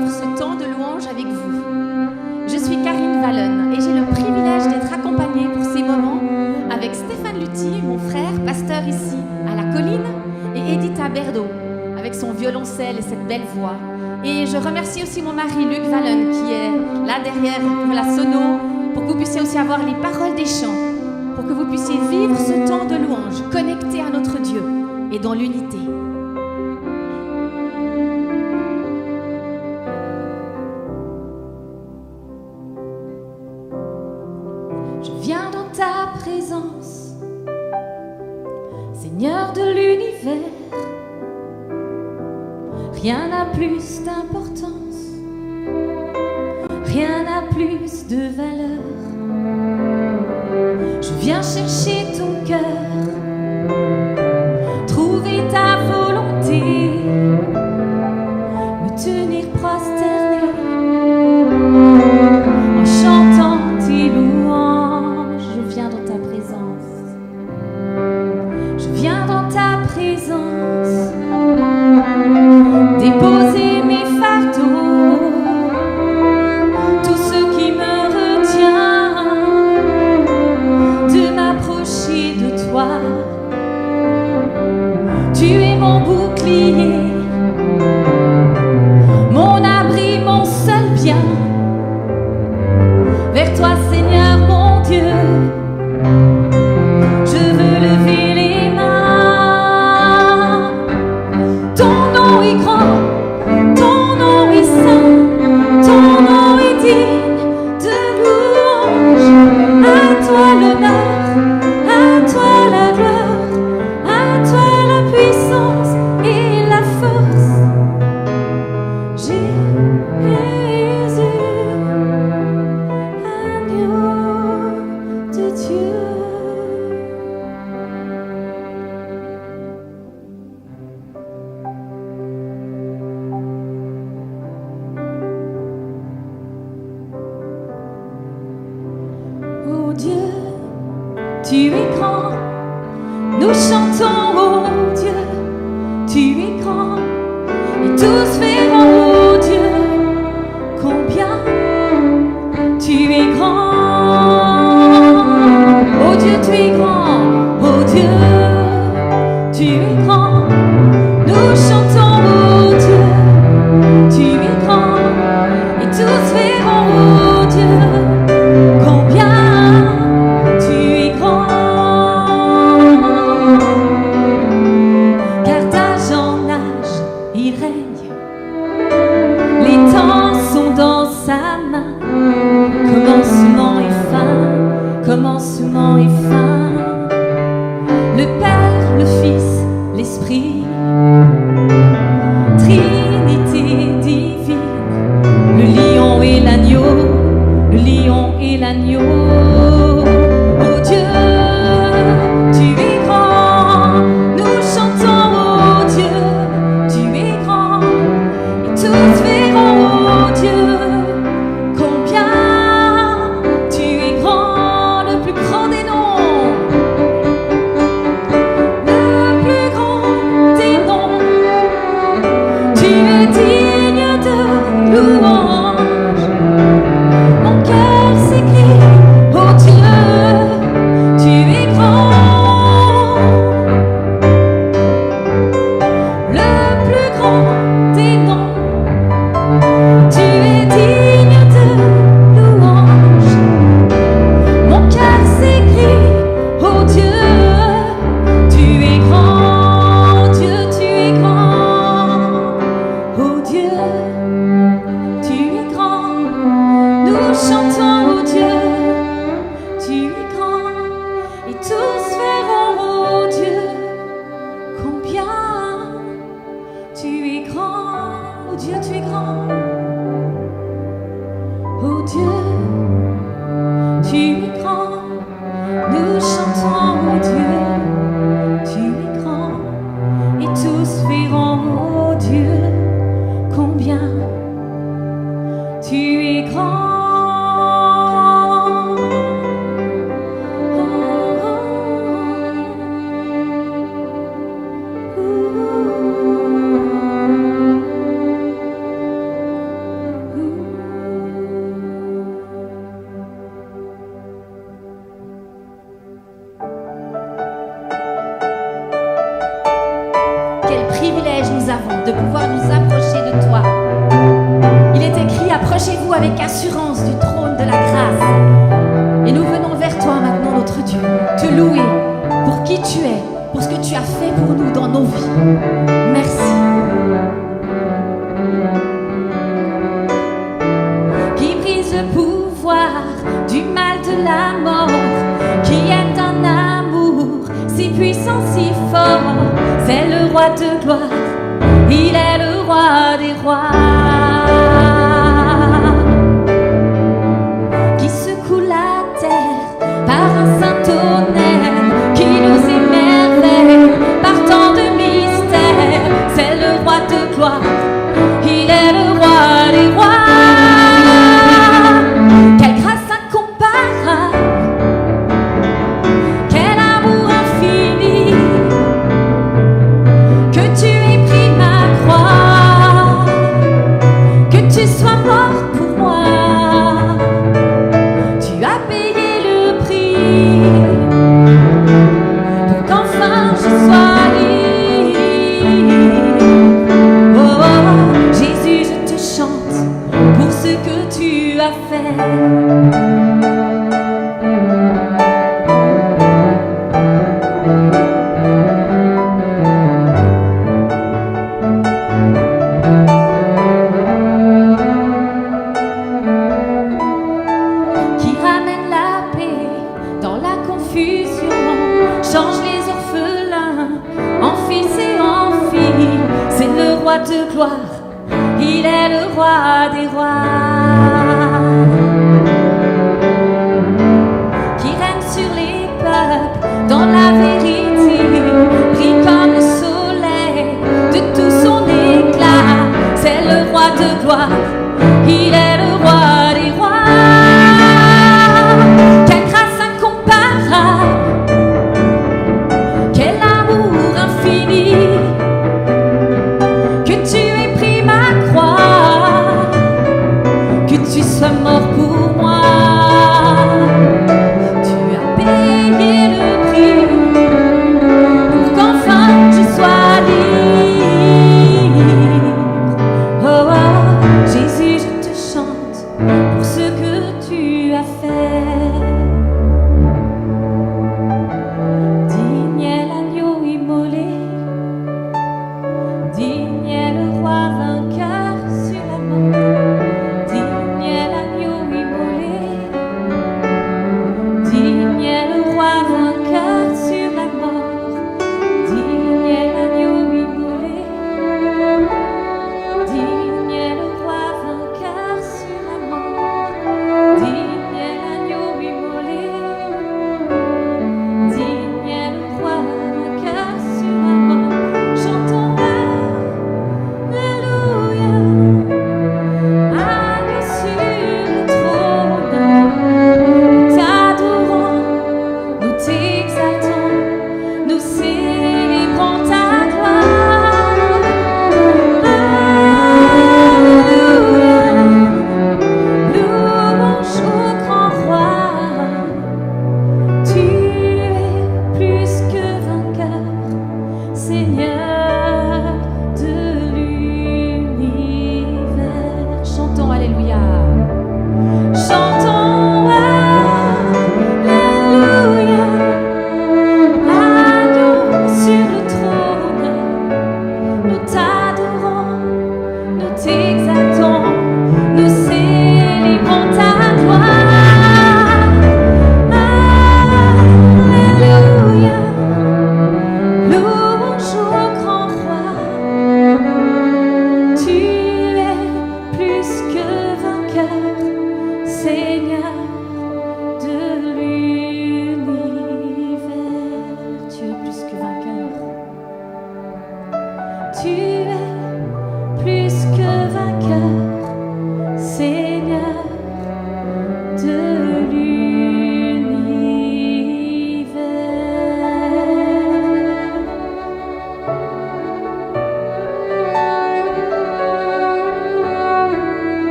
vivre ce temps de louange avec vous. Je suis Karine Wallon et j'ai le privilège d'être accompagnée pour ces moments avec Stéphane Lutti, mon frère, pasteur ici à la Colline, et Edita Berdo avec son violoncelle et cette belle voix. Et je remercie aussi mon mari Luc Wallon qui est là derrière pour la sono, pour que vous puissiez aussi avoir les paroles des chants, pour que vous puissiez vivre ce temps de louange connecté à notre Dieu et dans l'unité. Je viens dans ta présence, Seigneur de l'univers. Rien n'a plus d'importance, rien n'a plus de valeur. Je viens chercher ton cœur, trouver ta volonté, me tenir prosterné en chantant tes louanges. Je viens dans ta présence, je viens dans ta présence, déposer mes fardeaux, tout ce qui me retient de m'approcher de toi. Tu es mon bouclier, mon abri, mon seul bien. Vers toi, Seigneur mon Dieu, je veux lever les mains. Ton nom est grand, ton nom est saint, ton nom est digne de louange. À toi l'honneur, à toi la gloire, à toi la puissance et la force. Jésus, agneau de Dieu. Oh Dieu, tu es grand, nous chantons, oh Dieu, tu es grand, et tous verront, oh Dieu, combien tu es grand. Oh Dieu, tu es grand, oh Dieu, tu es grand, nous chantons, oh Dieu, tu es grand, et tous verront, oh Dieu, combien tu es grand. Car d'âge en âge, il règne, les temps sont dans sa main. Commencement et fin, commencement et fin. Le Père, le Fils, l'Esprit, Trinité divine. Le lion et l'agneau, le lion et l'agneau. Oh Dieu, tu es grand, nous chantons, oh Dieu, tu es grand, et tous verront, oh Dieu, combien tu es grand, le plus grand des noms, le plus grand des noms. Tu es digne de louange. Mon cœur s'écrie, oh Dieu, tu es grand. Le plus grand des noms. Tu es digne de louange. Mon cœur s'écrie, oh Dieu, tu es grand. Dieu, tu es grand. Oh Dieu, tu es grand. Nous chantons, oh Dieu, tu es grand. Et tous verront, oh Dieu, combien tu es grand. Oh Dieu, tu es grand. Oh Dieu, tu es grand. Nous chantons, oh Dieu, tu es grand. Et tous verront, oh Dieu, combien tu es grand. l'assurance du trône de la grâce. Et nous venons vers toi maintenant, notre Dieu, te louer pour qui tu es, pour ce que tu as fait pour nous dans nos vies. Merci. Qui brise le pouvoir du mal de la mort, qui est un amour si puissant, si fort, c'est le roi de gloire, il est le roi des rois. Qui secoue la terre par un saint tonnerre, qui nous émerveille par tant de mystères, c'est le roi de gloire, il est le roi des rois.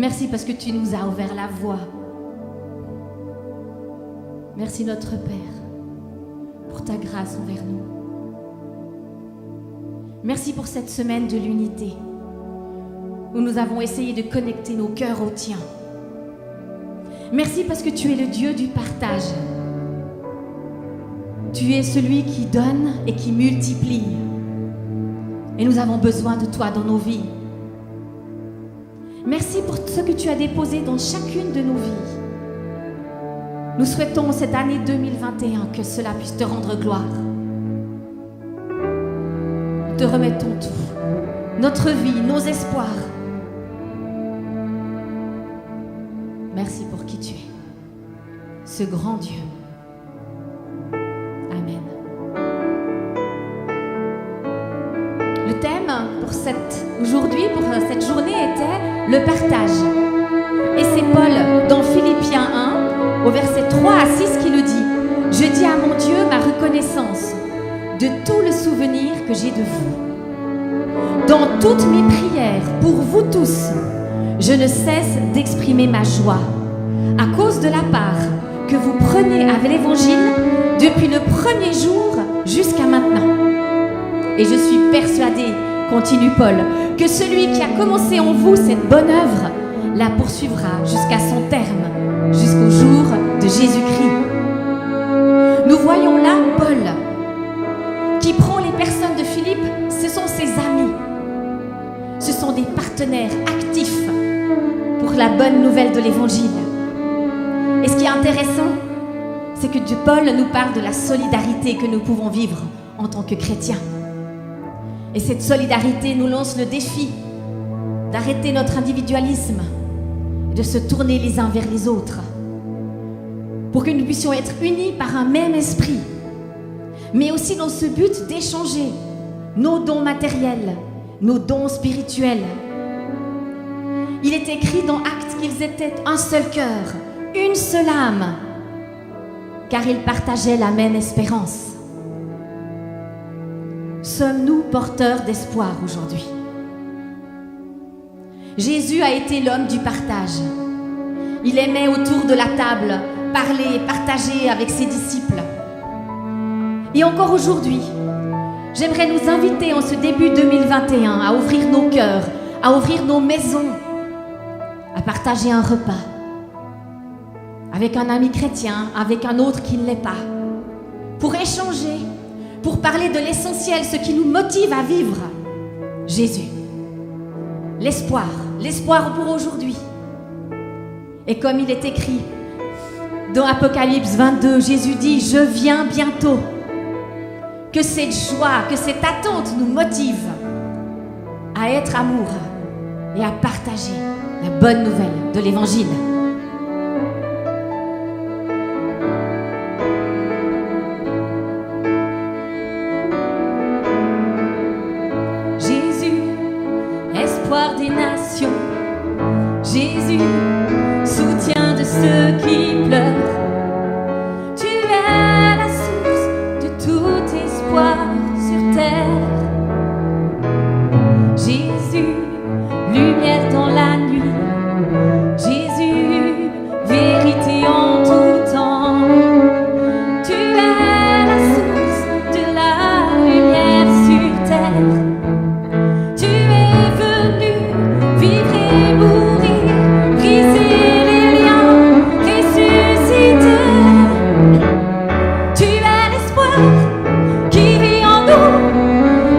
Merci parce que tu nous as ouvert la voie. Merci notre Père pour ta grâce envers nous. Merci pour cette semaine de l'unité où nous avons essayé de connecter nos cœurs au tien. Merci parce que tu es le Dieu du partage. Tu es celui qui donne et qui multiplie. Et nous avons besoin de toi dans nos vies. Merci pour ce que tu as déposé dans chacune de nos vies. Nous souhaitons cette année 2021 que cela puisse te rendre gloire. Nous te remettons tout, notre vie, nos espoirs. Merci pour qui tu es, ce grand Dieu. Amen. Le thème pour aujourd'hui, pour cette journée, était le partage. Et c'est Paul dans Philippiens 1, au verset 3 à 6, qui le dit. Je dis à mon Dieu ma reconnaissance de tout le souvenir que j'ai de vous. Dans toutes mes prières, pour vous tous, je ne cesse d'exprimer ma joie à cause de la part que vous prenez avec l'Évangile depuis le premier jour jusqu'à maintenant. Et je suis persuadée, continue Paul, que celui qui a commencé en vous cette bonne œuvre la poursuivra jusqu'à son terme, jusqu'au jour de Jésus-Christ. Nous voyons là Paul qui prend les personnes de Philippe, ce sont ses amis. Ce sont des partenaires actifs pour la bonne nouvelle de l'Évangile. Et ce qui est intéressant, c'est que Paul nous parle de la solidarité que nous pouvons vivre en tant que chrétiens. Et cette solidarité nous lance le défi d'arrêter notre individualisme et de se tourner les uns vers les autres pour que nous puissions être unis par un même esprit, mais aussi dans ce but d'échanger nos dons matériels, nos dons spirituels. Il est écrit dans Actes qu'ils étaient un seul cœur, une seule âme, car ils partageaient la même espérance. Sommes-nous porteurs d'espoir aujourd'hui? Jésus a été l'homme du partage. Il aimait autour de la table parler et partager avec ses disciples. Et encore aujourd'hui, j'aimerais nous inviter en ce début 2021 à ouvrir nos cœurs, à ouvrir nos maisons, à partager un repas avec un ami chrétien, avec un autre qui ne l'est pas, pour échanger, pour parler de l'essentiel, ce qui nous motive à vivre. Jésus, l'espoir pour aujourd'hui. Et comme il est écrit dans Apocalypse 22, Jésus dit « Je viens bientôt ». Que cette joie, que cette attente nous motive à être amour et à partager la bonne nouvelle de l'Évangile. Jésus, espoir des nations. Jésus, soutien de ceux qui pleurent. Tu es la source de tout espoir sur terre. Jésus, lumière dans la nuit. Jésus, vérité en tout temps. Tu es la source de la lumière sur terre. Tu es venu vivre et mourir, briser les liens, ressusciter. Tu es l'espoir qui vit en nous.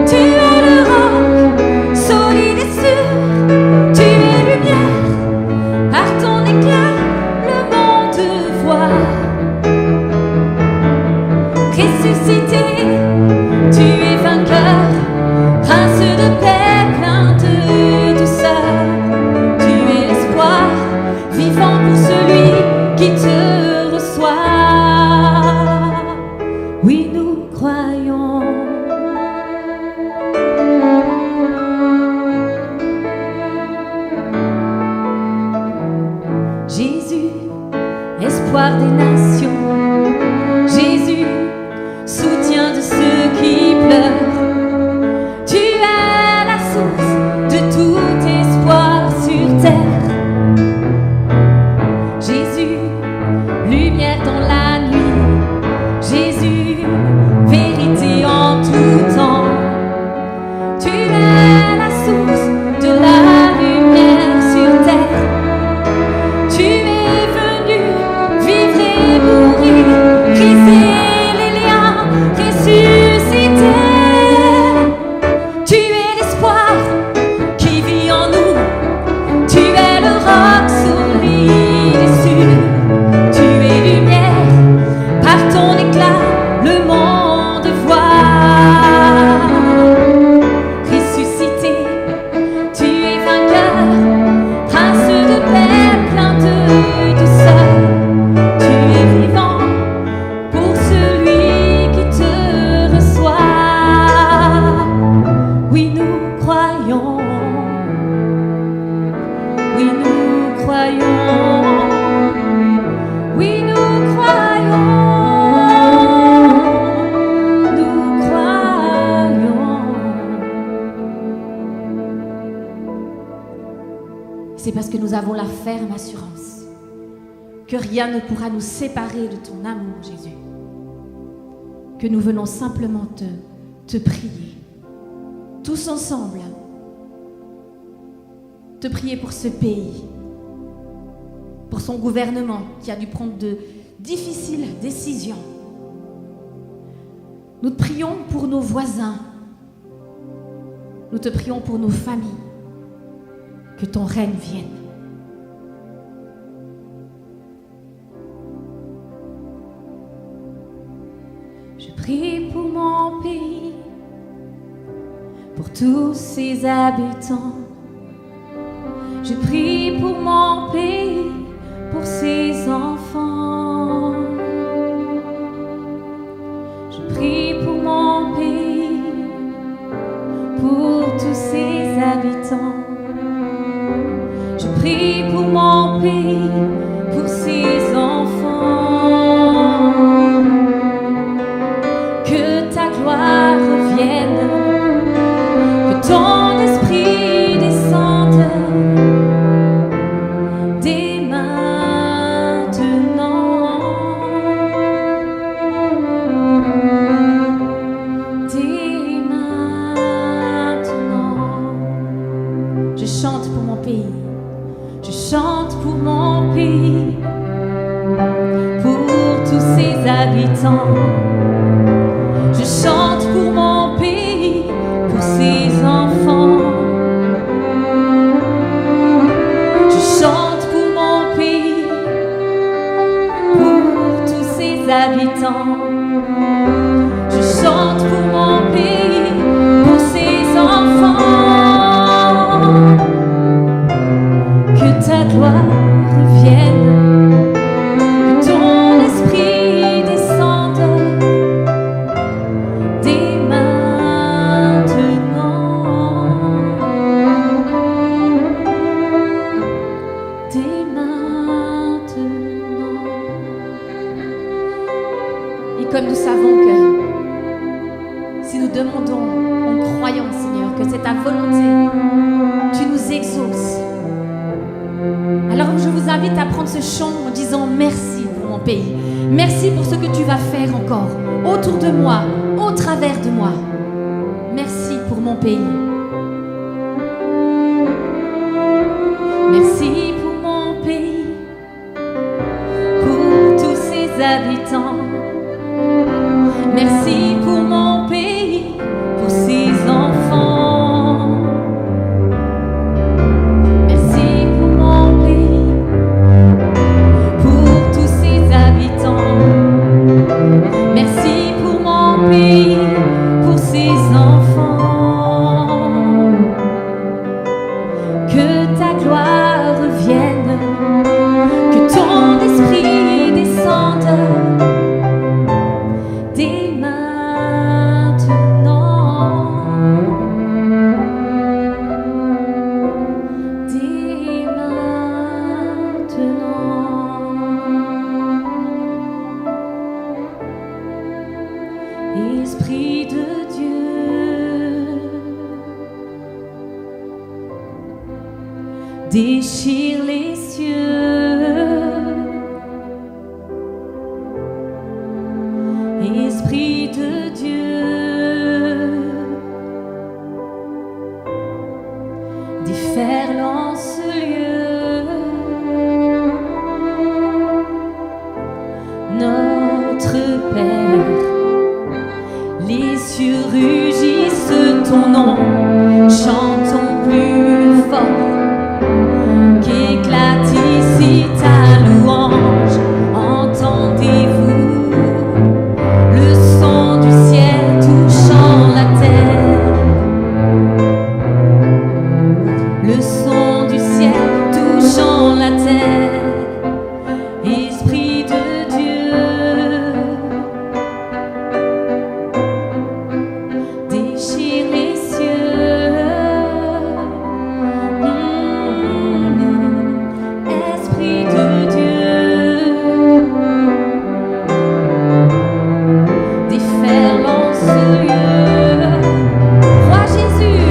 Tu es le roc, solide et sûr. Tu es lumière, par ton éclat, le monde voit. Ressuscité, tu es vainqueur, prince de paix, plein de douceur. Tu es l'espoir, vivant pour celui qui te reçoit. Oui, nous croyons. Jésus, espoir des nations. Jésus, soutien de ceux qui pleurent. Tu es la source de tout espoir sur terre. avons la ferme assurance que rien ne pourra nous séparer de ton amour, Jésus. Que nous venons simplement te prier, tous ensemble, te prier pour ce pays, pour son gouvernement qui a dû prendre de difficiles décisions. Nous te prions pour nos voisins, nous te prions pour nos familles, que ton règne vienne. Je prie pour mon pays, pour tous ses habitants. Je prie pour mon pays, pour ses enfants. Je prie pour mon pays, pour tous ses habitants. Je prie pour mon pays, pour ses enfants. Que ta gloire revienne, que ton esprit descende dès maintenant. Dès maintenant. Je chante pour mon pays. Je chante pour mon pays, pour tous ses habitants. Je chante pour mon pays, pour ses enfants. Je chante pour mon pays, pour tous ses habitants. Je chante pour mon pays, pour ses enfants. Que ta gloire revienne, que ton esprit descende dès maintenant. Dès maintenant. Et comme nous savons que si nous demandons en croyant, Seigneur, que c'est ta volonté, tu nous exauces. Alors je vous invite à prendre ce chant en disant merci pour mon pays. Merci pour ce que tu vas faire encore autour de moi, au travers de moi. Merci pour mon pays. Merci pour mon pays, pour tous ses habitants. Merci pour mon pays, pour ses enfants. Merci pour mon pays, pour tous ses habitants. Merci pour mon pays, pour ses enfants. Que ta gloire revienne, que ton esprit descende dès maintenant. Dès maintenant. Esprit de Dieu, déchire les cieux. Esprit de Dieu, déferle en ce lieu. Notre Père, les cieux rugissent ton nom, chantons plus fort, qu'éclate ici ta louange. Entendez-vous le son du ciel touchant la terre, le son du ciel touchant la terre. Esprit de Dieu, déchire les cieux. Esprit de Dieu, déferle en ce lieu. Roi Jésus,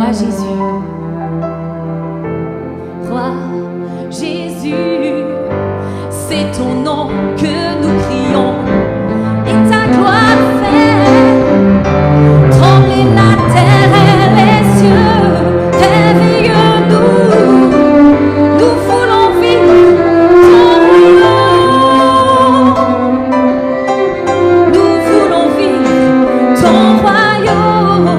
Roi Jésus, Roi Jésus, c'est ton nom que nous crions et ta gloire fait trembler la terre et les cieux. Réveille-nous, nous voulons vivre ton royaume. Nous voulons vivre ton royaume,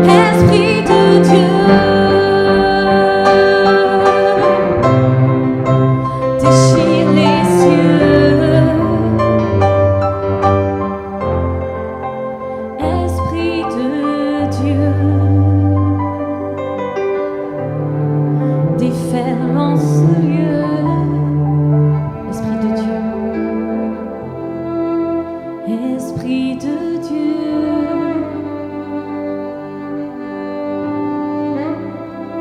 Esprit de Dieu. Déchire les cieux, Esprit de Dieu. Déferle ce lieu, Esprit de Dieu. Esprit de Dieu,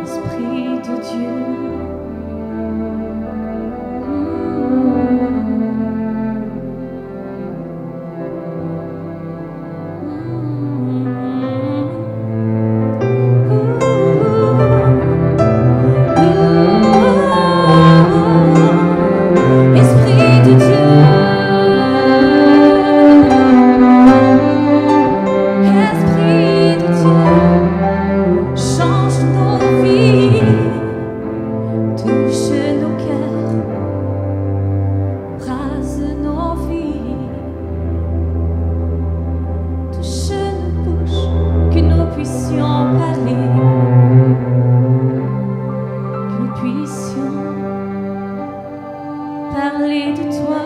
Esprit de Dieu. Esprit de Dieu. Esprit de Dieu, change nos vies, touche nos cœurs, rase nos vies, touche nos bouches, que nous puissions parler, que nous puissions parler de toi.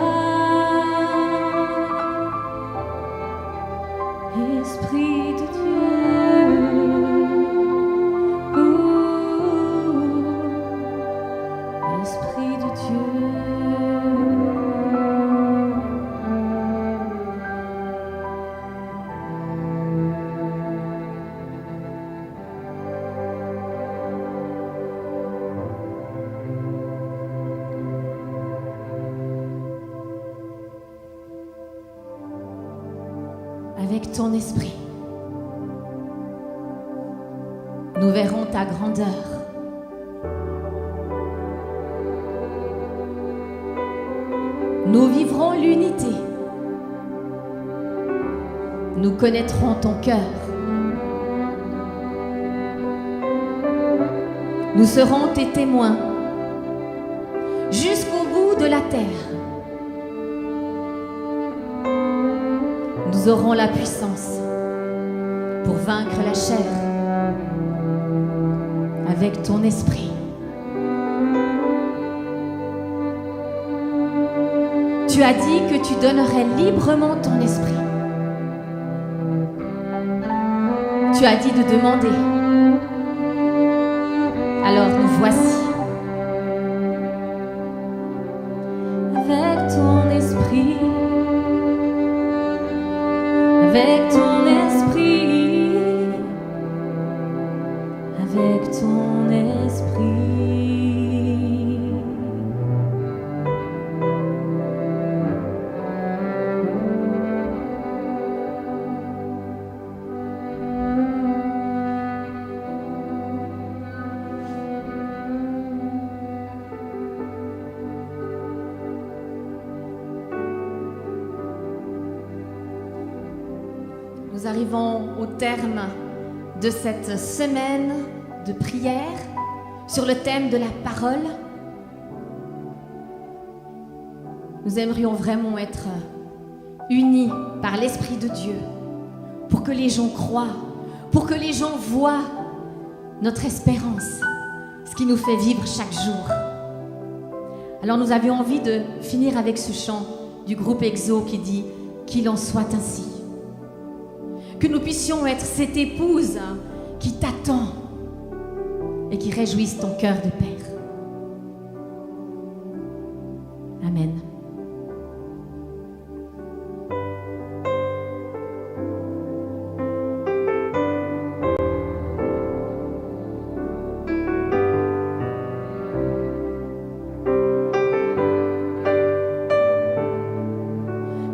Esprit de Dieu, Esprit de Dieu. Avec ton esprit, nous verrons ta grandeur. Nous vivrons l'unité. Nous connaîtrons ton cœur. Nous serons tes témoins jusqu'au bout de la terre. Nous aurons la puissance pour vaincre la chair avec ton esprit. Tu as dit que tu donnerais librement ton esprit. Tu as dit de demander. Alors nous voici. Avec ton esprit. Avec ton esprit, avec ton esprit. Nous arrivons au terme de cette semaine de prière sur le thème de la parole. Nous aimerions vraiment être unis par l'Esprit de Dieu pour que les gens croient, pour que les gens voient notre espérance, ce qui nous fait vivre chaque jour. Alors nous avions envie de finir avec ce chant du groupe EXO qui dit « Qu'il en soit ainsi ». Que nous puissions être cette épouse qui t'attend et qui réjouisse ton cœur de père. Amen.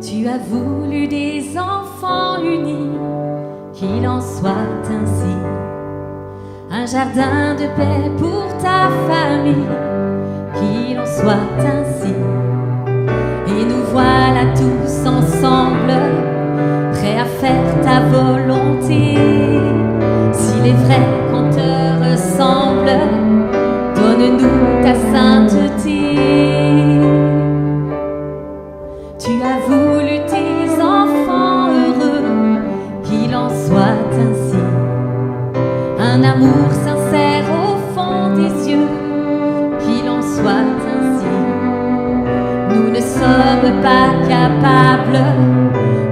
Tu as voulu des enfants unis, qu'il en soit ainsi. un jardin de paix pour ta famille, qu'il en soit ainsi. Et nous voilà tous ensemble, prêts à faire ta volonté. S'il est vrai qu'on te ressemble, donne-nous ta sainteté. Tu as voulu tes enfants heureux, qu'il en soit ainsi. Un amour sincère au fond des yeux, qu'il en soit ainsi. Nous ne sommes pas capables,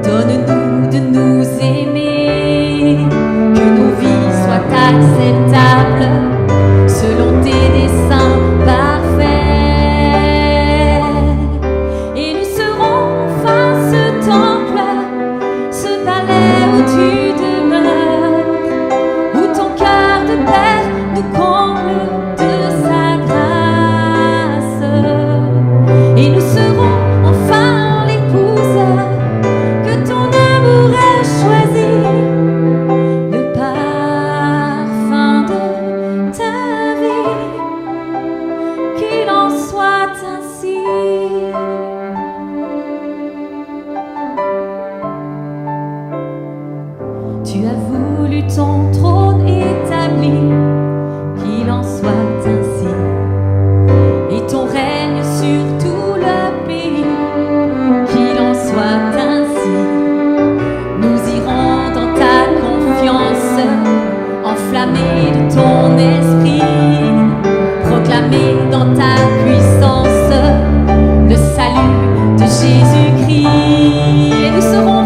donne-nous de nous aimer, que nos vies soient acceptables selon tes desseins parfaits. Et nous serons enfin ce temple, ce palais où tu demeures, où ton cœur de père nous comble de sa grâce. Et nous serons enfin l'épouse que ton amour a choisi, le parfum de ta vie, qu'il en soit ainsi. Tu as voulu ton trône établi, qu'il en soit ainsi, et ton règne sur tout le pays, qu'il en soit ainsi. Nous irons dans ta confiance, enflammés de ton esprit, proclamer dans ta puissance le salut de Jésus-Christ. Et nous serons